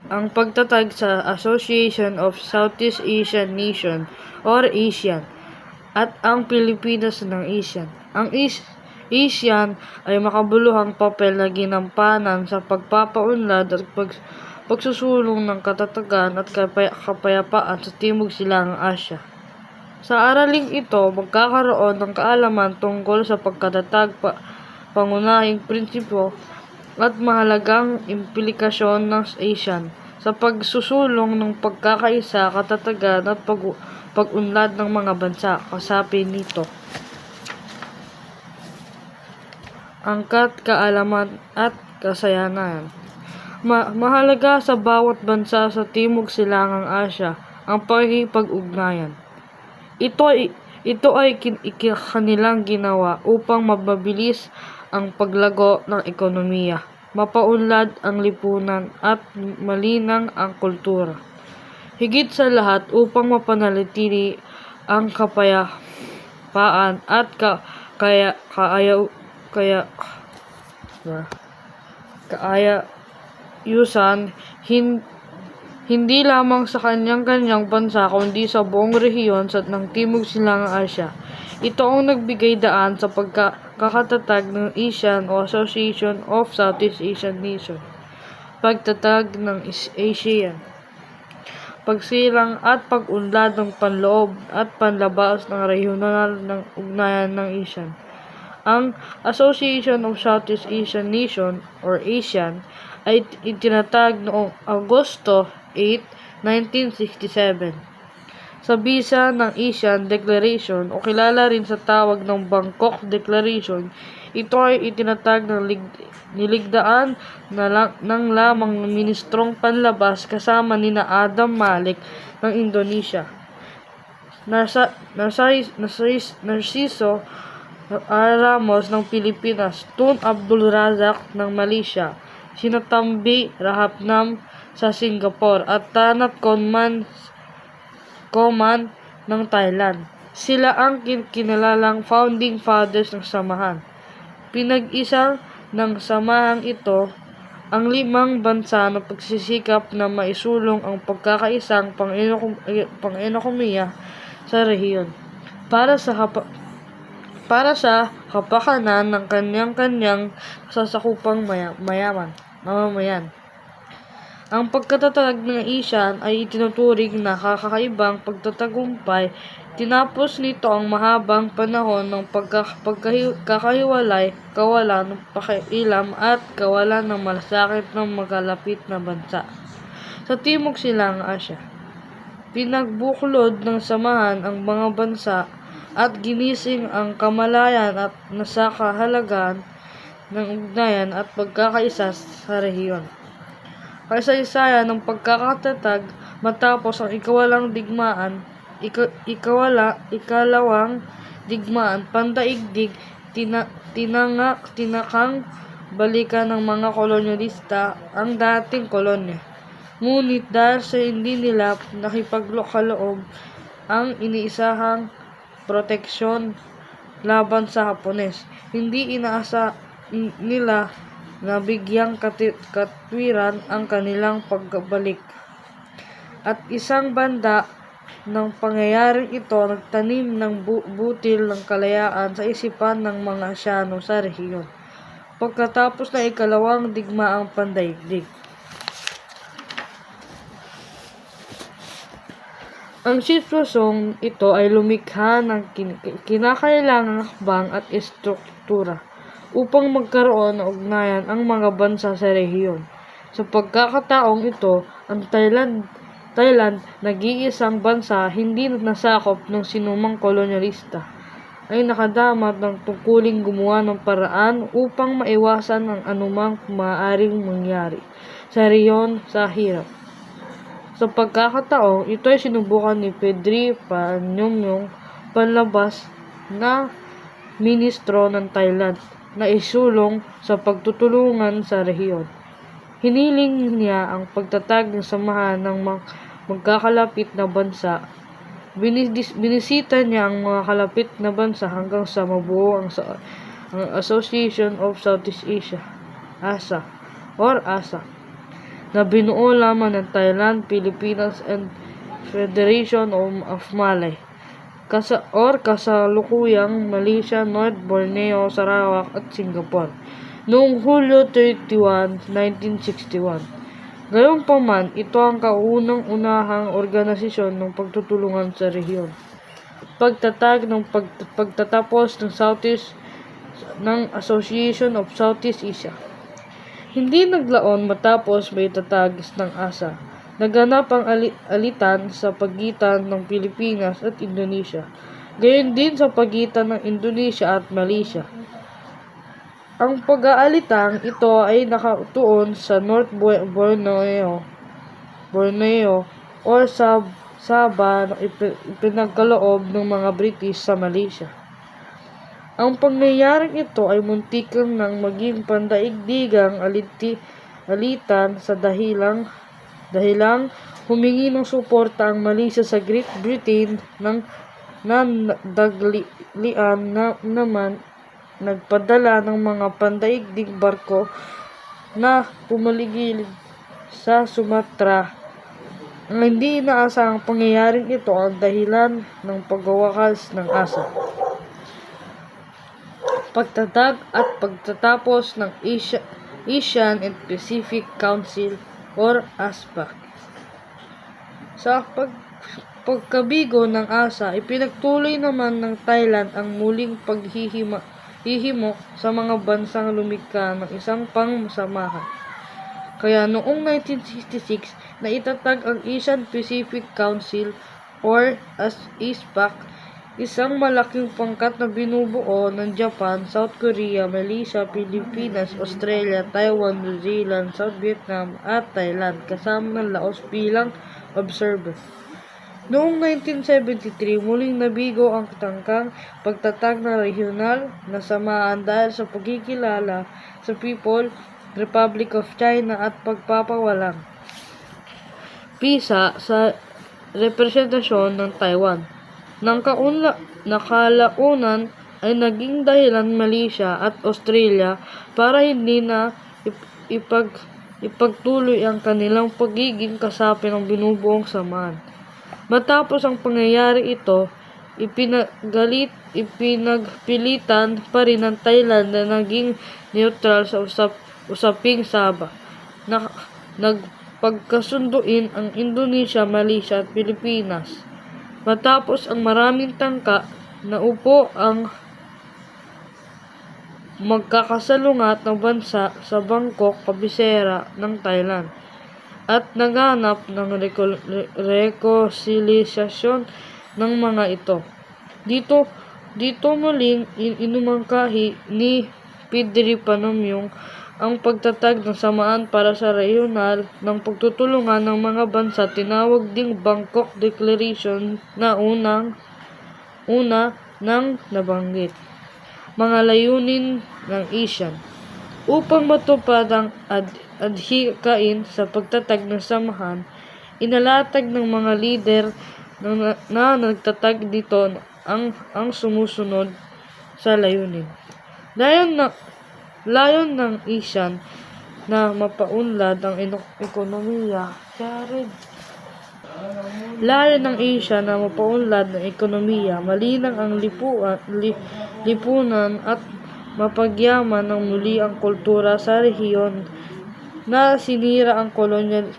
ang pagtatag sa Association of Southeast Asian Nation or ASEAN at ang Pilipinas ng ASEAN. Ang ASEAN ay makabuluhang papel na ginampanan sa pagpapaunlad at pagsusulong ng katatagan at kapayapaan sa Timog Silangang Asya. Sa araling ito, magkakaroon ng kaalaman tungkol sa pagkatatag, pangunahing prinsipyo at mahalagang implikasyon ng ASEAN sa pagsusulong ng pagkakaisa, katatagan at pag-unlad ng mga bansa. Kasapi nito angkat, kaalaman at kasayanan. Mahalaga sa bawat bansa sa Timog Silangang Asya ang pakikipag-ugnayan. Ito ay kanilang ginawa upang mapabilis ang paglago ng ekonomiya, mapaunlad ang lipunan at malinang ang kultura. Higit sa lahat upang mapanatili ang kapayapaan at kaayusan hindi lamang sa kanyang bansa kundi sa buong rehiyon ng Timog Silangang Asya. Ito ang nagbigay daan sa pagkakatatag ng ASEAN o Association of Southeast Asian Nations. Pagtatag ng ASEAN, pagsilang at pag-unlad ng panloob at panlabas ng regional ng ugnayan ng ASEAN. Ang Association of Southeast Asian Nations or ASEAN ay itinatag noong Agosto 8, 1967. Sa bisa ng ASEAN Declaration o kilala rin sa tawag ng Bangkok Declaration, ito ay itinatag ng niligdaan ng lamang ministrong panlabas kasama nina Adam Malik ng Indonesia, Narciso Ramos ng Pilipinas, Tun Abdul Razak ng Malaysia, Sinatambi Rahapnam sa Singapore at Tanat Koman ng Thailand. Sila ang kinilalang founding fathers ng samahan. Pinag-isa ng samahang ito ang 5 bansa na pagsisikap na maisulong ang pagkakaisang pang-ekonomiya sa rehiyon para sa kapakanan ng kanyang sasakupang mamamayan. Ang pagkatatag ng ASEAN ay itinuturing na kakaibang pagtatagumpay. Tinapos nito ang mahabang panahon ng pagkakahiwalay, kawalan ng pakialam at kawalan ng malasakit ng makalapit na bansa sa Timog Silangang Asya. Pinagbuklod ng samahan ang mga bansa at ginising ang kamalayan at nasakahalagan ng ugnayan at pagkakaisa sa rehiyon. Kasaysayan ng pagkakatatag matapos ang ikalawang digmaan pandaigdig, tinakang balikan ng mga kolonyalista ang dating kolonya. Ngunit dahil sa hindi nila nakipagkaloob ang iniisahang proteksyon laban sa Hapones, hindi inaasa nila na bigyang katwiran ang kanilang pagbalik. At isang banda ng pangyayaring ito nagtanim ng butil ng kalayaan sa isipan ng mga Asyano sa rehiyon. Pagkatapos ng ikalawang digmaang pandaigdig, ang sitwasyong ito ay lumikha ng kinakailangang hakbang at estruktura upang magkaroon ng ugnayan ang mga bansa sa rehiyon. Sa pagkakataong ito, ang Thailand, nag-iisang bansa hindi nasakop ng sinumang kolonyalista, ay nakadamat ng tungkuling gumawa ng paraan upang maiwasan ang anumang maaaring mangyari sa rehiyon sa hirap. Sa pagkakataong ito ay sinubukan ni Pedri Panyongyong, panlabas na ministro ng Thailand, na isulong sa pagtutulungan sa rehiyon. Hiniling niya ang pagtatag ng samahan ng magkakalapit na bansa. Binisita niya ang mga kalapit na bansa hanggang sa mabuo ang Association of Southeast Asia, ASA. na binuo lamang ng Thailand, Pilipinas, and Federation of Malay, kasalukuyang Malaysia, North Borneo, Sarawak at Singapore noong Hulyo 31, 1961. Gayunpaman, ito ang kaunang-unahang organisasyon ng pagtutulungan sa rehiyon. Pagtatapos ng Association of Southeast Asia. Hindi naglaon matapos may tatag ng ASA. Naganap ang alitan sa pagitan ng Pilipinas at Indonesia, gayon din sa pagitan ng Indonesia at Malaysia. Ang pag-aalitang ito ay nakatuon sa North Borneo o Sabah na ipinagkaloob ng mga British sa Malaysia. Ang pangyayaring ito ay muntikang nang maging pandaigdigang alitan sa dahilang humingi ng suporta ang Malaysia sa Great Britain na daglian naman nagpadala ng mga pandaigdig barko na pumaligid sa Sumatra. Ang hindi inaasahang pangyayaring ito ang dahilan ng pagwawakas ng ASA. Pagtatag at pagtatapos ng Asian and Pacific Council or ASPAC. Sa pagkabigo ng ASA, ipinagtuloy naman ng Thailand ang muling paghihimok sa mga bansang lumikha ng isang pangsamahan. Kaya noong 1966, naitatag ang Asian Pacific Council or ASPAC, isang malaking pangkat na binubuo ng Japan, South Korea, Malaysia, Pilipinas, Australia, Taiwan, New Zealand, South Vietnam at Thailand kasama ng Laos bilang observer. Noong 1973, muling nabigo ang tangkang pagtatag ng regional na samahan dahil sa pagkikilala sa People's Republic of China at pagpapawalang visa sa representasyon ng Taiwan. Nakalaunan ay naging dahilan Malaysia at Australia para hindi na ipagtuloy ang kanilang pagiging kasapi ng binubuong samahan. Matapos ang pangyayari ito, ipinagpilitan pa rin ng Thailand na naging neutral sa usaping Sabah. Nagpagkasunduin ang Indonesia, Malaysia at Pilipinas. Matapos ang maraming tangka, naupo ang magkakasalungat na bansa sa Bangkok, kabisera ng Thailand, at naghanap ng rekonsiliasyon ng mga ito. Dito muling inumangkahi ni Pedri Panumyong ang pagtatag ng samaan para sa regional ng pagtutulungan ng mga bansa, tinawag ding Bangkok Declaration na una nang nabanggit. Mga layunin ng ASEAN. Upang matupad ang adhikain sa pagtatag ng samahan, inalatag ng mga lider na nagtatag dito ang sumusunod sa layunin. Layon ng ASEAN na mapaunlad ang ekonomiya. Malinang ang lipunan at mapagyaman ng muli ang kultura sa rehiyon na sinira ang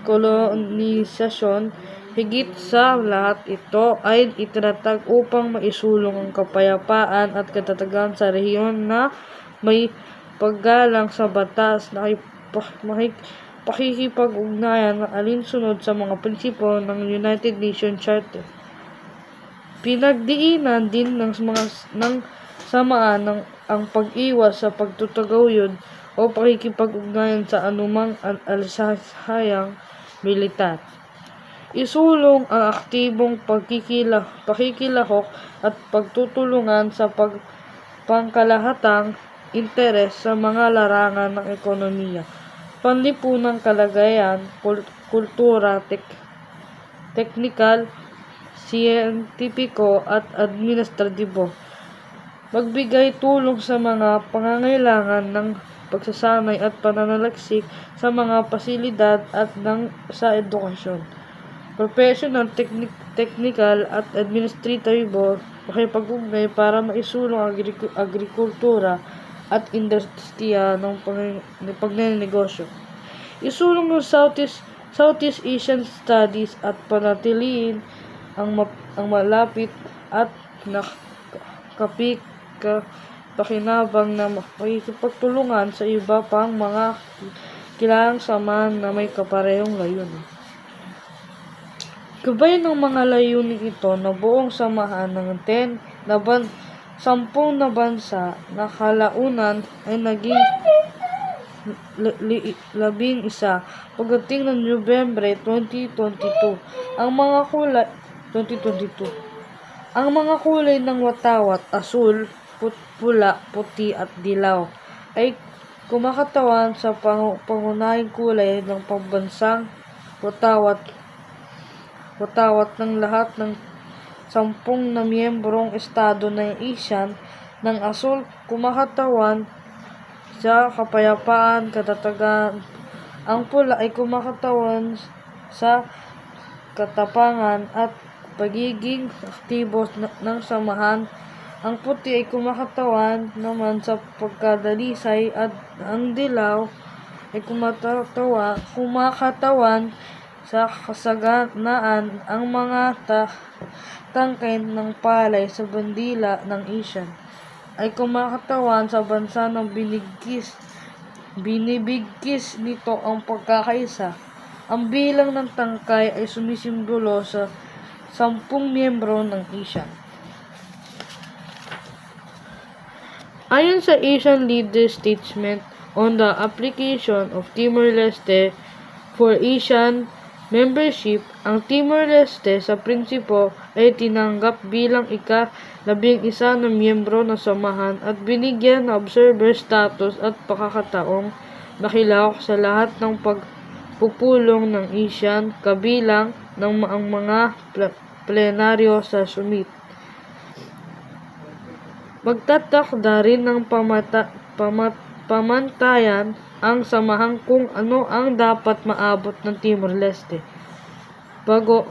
kolonisasyon. Higit sa lahat, ito ay itinatag upang maisulong ang kapayapaan at katatagan sa rehiyon na may paggalang sa batas na pakikipag-ugnayan na alinsunod sa mga prinsipo ng United Nations Charter. Pinagdiinan din ng samaan ang pag-iwas sa pagtutaguyod o pakikipag-ugnayan sa anumang alisahayang militar. Isulong ang aktibong pakikilahok at pagtutulungan sa pangkalahatang interes sa mga larangan ng ekonomiya, panlipunang kalagayan, kultura, teknikal, siyentipiko at administratibo. Magbigay tulong sa mga pangangailangan ng pagsasanay at pananaliksik sa mga pasilidad at sa edukasyon. Professional, technical at administratibo pakipag-ugnay para maisulong ang agrikultura at industriya ng pagnenegosyo. Isulong ng Southeast Asian Studies at panatiliin ang malapit at pakinabang na makikipagtulungan sa iba pang mga kilalang samahan na may kaparehong layunin. Gabay ng mga layunin ito na buong samahan ng 10 na bansa na kalaunan ay naging 11 pagdating ng Nobyembre 2022. Ang mga kulay ng watawat, asul, pula, puti at dilaw ay kumakatawan sa pangunahing kulay ng pambansang watawat ng lahat ng 10 na miyembrong estado ng ASEAN. Ng asul, kumakatawan sa kapayapaan, katatagan. Ang pula ay kumakatawan sa katapangan at pagiging aktibo ng samahan. Ang puti ay kumakatawan naman sa pagkadalisay at ang dilaw ay kumakatawan sa kasaganaan. Ang mga tangkay ng palay sa bandila ng ASEAN ay kumakatawan sa bansa ng binibigkis nito ang pagkakaisa. Ang bilang ng tangkay ay sumisimbolo sa 10 miyembro ng ASEAN. Ayon sa ASEAN Leaders Statement on the Application of Timor-Leste for ASEAN Membership, ang Timor-Leste sa prinsipo ay tinanggap bilang ika-11 na miyembro ng samahan at binigyan ng observer status at pagkakataong makilahok sa lahat ng pagpupulong ng ASEAN, kabilang ng ang mga plenaryo sa summit. Magtatakda rin ng pamantayan ang samahan kung ano ang dapat maabot ng Timor-Leste bago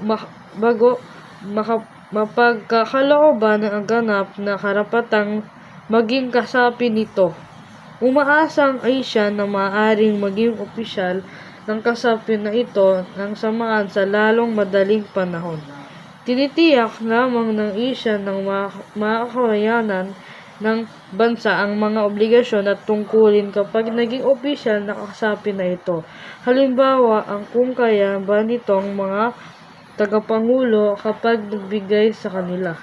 mapagkakalooban ng ganap na karapatang maging kasapi nito. Umaasa ang ASEAN na maaaring maging opisyal ng kasapi na ito ng samahan sa lalong madaling panahon. Tinitiyak lamang ng ASEAN ng makakayanan ng bansa ang mga obligasyon at tungkulin kapag naging opisyal na kasapi na ito. Halimbawa, ang kung kaya ba nitong mga tagapangulo kapag nagbigay sa kanila.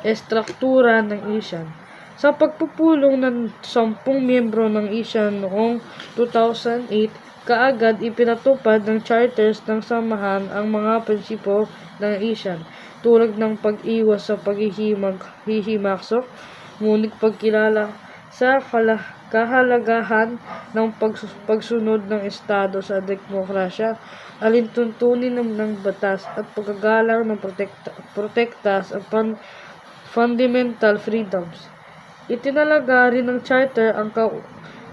Estruktura ng ASEAN. Sa pagpupulong ng 10 miyembro ng ASEAN noong 2008, kaagad ipinatupad ng charters ng samahan ang mga prinsipo ng ASEAN tulad ng pag-iwas sa paghihimaksok, ngunit pagkilala sa kahalagahan ng pagsunod ng Estado sa demokrasya, alintuntunin ng batas at paggalang ng protekta sa fundamental freedoms. Itinalaga rin ng charter ang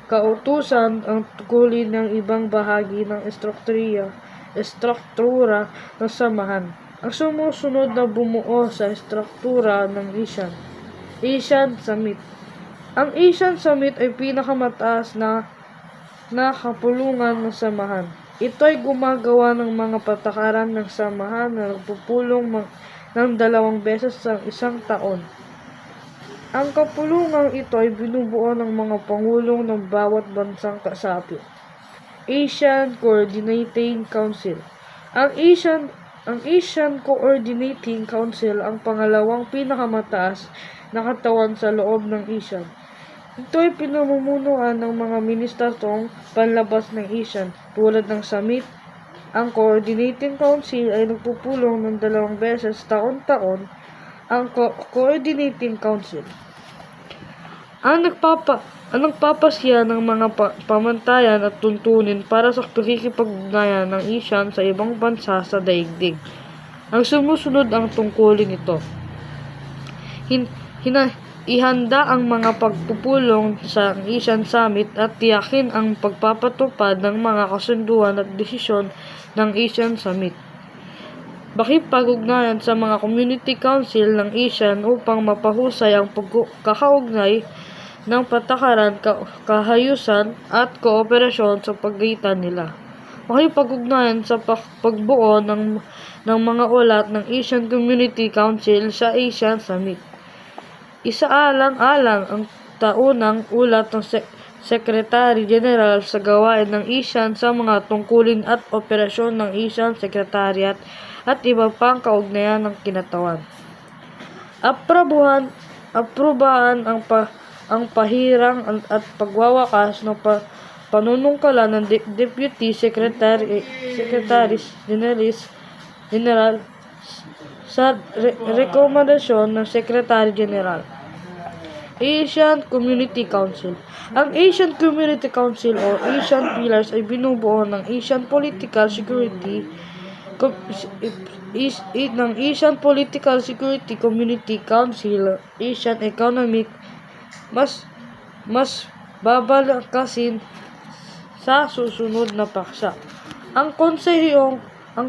kautusan ang tungkulin ng ibang bahagi ng estruktura ng samahan. Ang sumusunod na bumuo sa estruktura ng ASEAN Summit. Ang ASEAN Summit ay pinakamataas na kapulungan ng samahan. Ito ay gumagawa ng mga patakaran ng samahan na nagpupulong ng 2 beses sa isang taon. Ang kapulungang ito ay binubuo ng mga pangulong ng bawat bansang kasapi. ASEAN Coordinating Council. Ang ASEAN Coordinating Council ang pangalawang pinakamataas na katawan sa loob ng ASEAN. Ito ay pinamumunuan ng mga ministerong panlabas ng ASEAN tulad ng summit. Ang Coordinating Council ay nagpupulong ng 2 beses taon-taon. Ang Coordinating Council ang nagpapasya ng mga pamantayan at tuntunin para sa pakikipag-ugnayan ng ASEAN sa ibang bansa sa daigdig. Ang sumusunod ang tungkulin ito. ihanda ang mga pagpupulong sa ASEAN Summit at tiyakin ang pagpapatupad ng mga kasunduan at desisyon ng ASEAN Summit. Makipag-ugnayan sa mga Community Council ng ASEAN upang mapahusay ang pagkakaugnay ng patakaran, kahayusan at kooperasyon sa pagitan nila. Makipag-ugnayan sa pagbuo ng mga ulat ng ASEAN Community Council sa ASEAN Summit. Isaalang-alang ang taunang ulat ng Secretary General sa gawain ng ASEAN sa mga tungkulin at operasyon ng ASEAN Secretariat at iba pang kaugnayan ng kinatawan. Aprobahan ang pahirang at pagwawakas ng panunungkalan ng Deputy Secretaries General sa rekomendasyon ng Secretary General. ASEAN Community Council. Ang ASEAN Community Council o ASEAN Pillars ay binubuo ng ASEAN Political Security Community Council, ASEAN Economic mas babalakasin sa susunod na paksa. Ang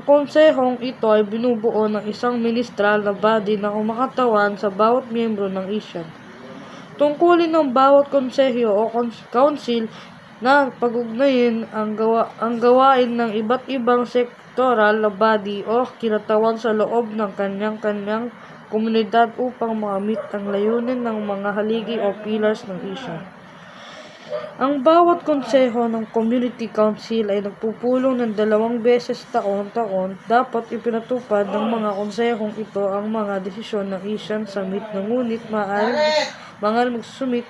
konsehong ito ay binubuo ng isang ministerial na body na kumakatawan sa bawat miyembro ng ASEAN. Tungkulin ng bawat konseho o council na pag-ugnayin ang gawain ng iba't ibang sektoral na body o kinatawan sa loob ng kanyang-kanyang komunidad upang makamit ang layunin ng mga haligi o pillars ng ASEAN. Ang bawat konseho ng Community Council ay nagpupulong ng 2 beses taon-taon. Dapat ipinatupad ng mga konsehong ito ang mga desisyon ng ASEAN Summit, ngunit maaaring magsusumit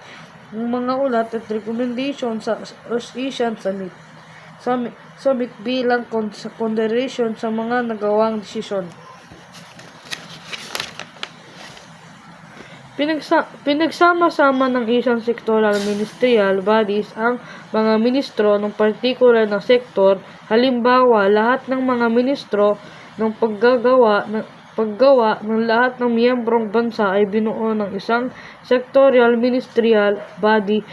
ng mga ulat at recommendation sa ASEAN Summit bilang consideration sa mga nagawang desisyon. Pinagsama-sama ng ASEAN sectoral ministerial bodies ang mga ministro ng partikular na sektor. Halimbawa, lahat ng mga ministro ng paggawa ng lahat ng miyembrong bansa ay binuo ng isang sectorial ministerial body.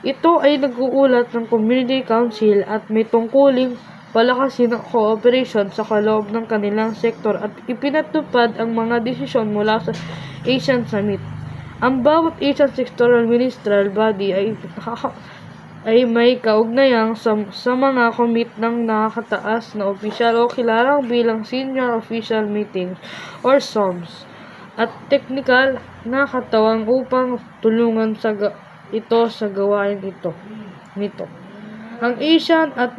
Ito ay nag-uulat ng Community Council at may tungkuling palakasin ang cooperation sa kaloob ng kanilang sektor at ipinatupad ang mga desisyon mula sa ASEAN Summit. Ang bawat ASEAN sectoral ministerial body ay may kaugnayan sa mga komit ng nakakataas na opisyal o kilalang bilang Senior Official Meetings or SOMs at teknikal na katawan upang tulungan ito sa gawain nito. Ang ASEAN at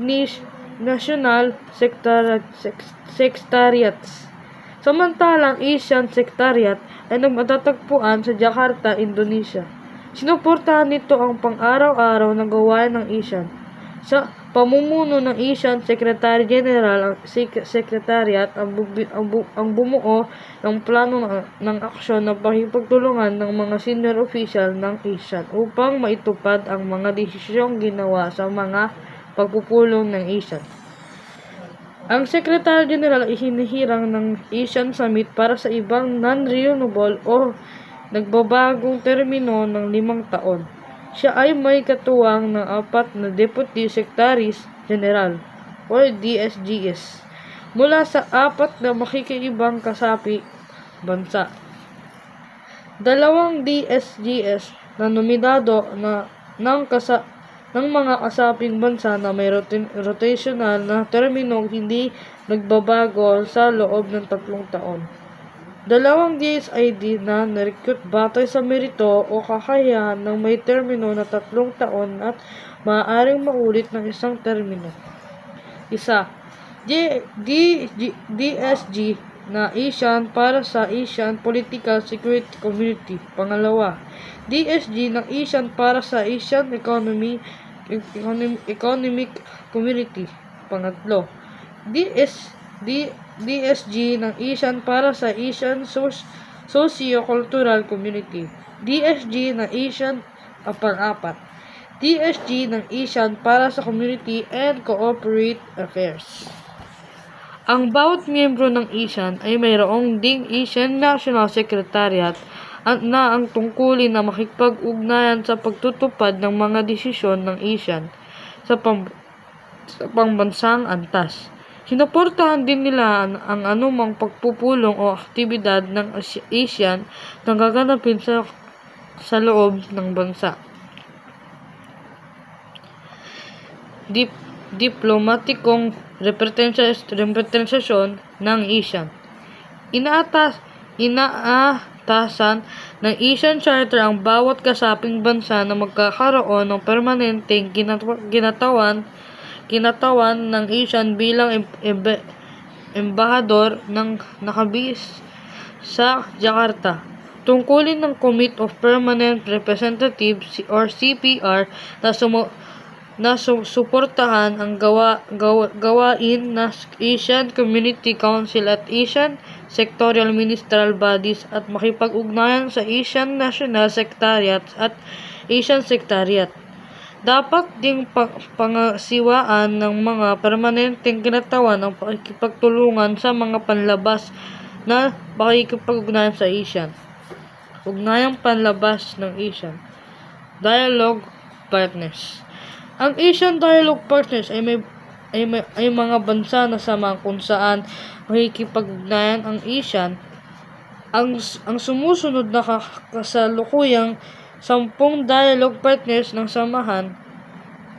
National Secretariats. Samantalang ASEAN Secretariat ay matatagpuan sa Jakarta, Indonesia. Sinuportahan nito ang pang-araw-araw na gawain ng ASEAN. Sa pamumuno ng ASEAN Secretary General, ang Secretariat ang bumuo ng plano ng aksyon na pakipagtulungan ng mga senior official ng ASEAN upang maitupad ang mga desisyong ginawa sa mga pagpupulong ng ASEAN. Ang Secretary General ay hinihirang ng ASEAN Summit para sa ibang non-renewable o nagbabagong termino ng 5 taon. Siya ay may katuwang ng 4 na Deputy Secretaries General o DSGS mula sa 4 na makikiibang kasapi bansa. 2 DSGS na nominado ng mga kasaping bansa na may rotational na termino hindi nagbabago sa loob ng 3 taon. 2 DSID na na-recruit batay sa merito o kakayahan ng may termino na 3 taon at maaaring maulit ng isang termino. 1. DSG na ASEAN para sa ASEAN Political Security Community. 2. DSG ng ASEAN para sa ASEAN Economic Community. 3. DSG ng ASEAN para sa ASEAN Socio-Cultural Community. DSG ng ASEAN 4. DSG ng ASEAN para sa Community and Cooperate Affairs. Ang bawat miyembro ng ASEAN ay mayroong ding ASEAN National Secretariat na ang tungkulin na makipag-ugnayan sa pagtutupad ng mga desisyon ng ASEAN sa pambansang antas. Sinuportahan din nila ang anumang pagpupulong o aktibidad ng ASEAN na gaganapin sa loob ng bansa. Diplomatikong representasyon ng ASEAN. Inaatasan ng ASEAN Charter ang bawat kasaping bansa na magkakaroon ng permanenteng kinatawan ng ASEAN bilang embahador ng nakabis sa Jakarta. Tungkulin ng Committee of Permanent Representatives or CPR na suportahan ang gawain na ASEAN Community Council at ASEAN Sectorial Ministerial Bodies at makipag-ugnayan sa ASEAN National Secretariat at ASEAN Secretariat. Dapat ding pangasiwaan ng mga permanenteng kinatawan ang pakikipagtulungan sa mga panlabas na pakikipag-ugnayan sa ASEAN. Ugnayang panlabas ng ASEAN Dialogue Partners. Ang ASEAN Dialogue Partners ay mga bansa na sama kung saan makikipag-ugnayan ang ASEAN. Ang sumusunod na kasalukuyang 10 dialogue partners ng samahan: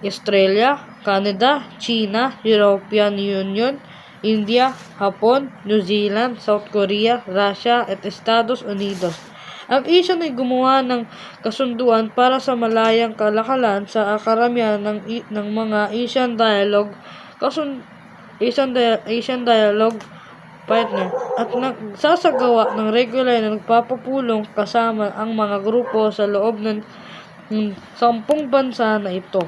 Australia, Canada, China, European Union, India, Hapon, New Zealand, South Korea, Russia at Estados Unidos. Ang ASEAN ay gumawa ng kasunduan para sa malayang kalakalan sa karamihan ng mga ASEAN Dialogue Partner at nagsasagawa ng regular na nagpapupulong kasama ang mga grupo sa loob ng 10 bansa na ito.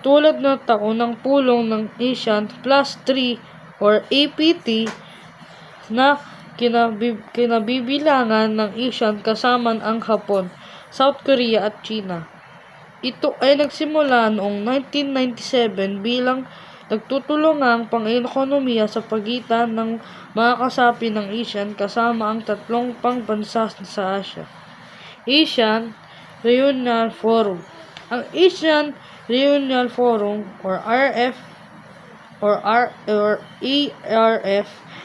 Tulad ng taunang pulong ng ASEAN Plus 3 or APT na kinabibilangan ng ASEAN kasama ang Hapon, South Korea at China. Ito ay nagsimula noong 1997 bilang nagtutulungang pang-ekonomiya sa pagitan ng mga kasapi ng ASEAN kasama ang 3 pang bansa sa Asia. ASEAN Regional Forum. Ang ASEAN Regional Forum or ARF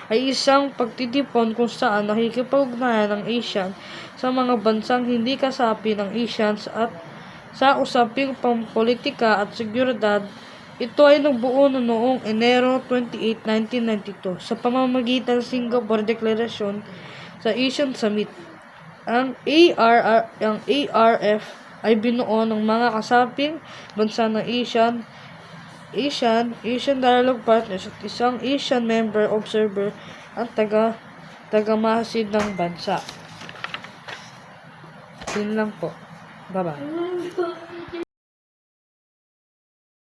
ay isang pagtitipon kung saan nakikipag-ugnayan ng ASEAN sa mga bansang hindi kasapi ng ASEAN at sa usaping pampolitika at seguridad. Ito ay nabuo noong Enero 28, 1992 sa pamamagitan ng Singapore Declaration sa ASEAN Summit. Ang ARF ay binuo ng mga kasaping bansa ng ASEAN Dialogue Partners at isang ASEAN member observer ang tagamasid ng bansa. Yun lang po. Bye-bye.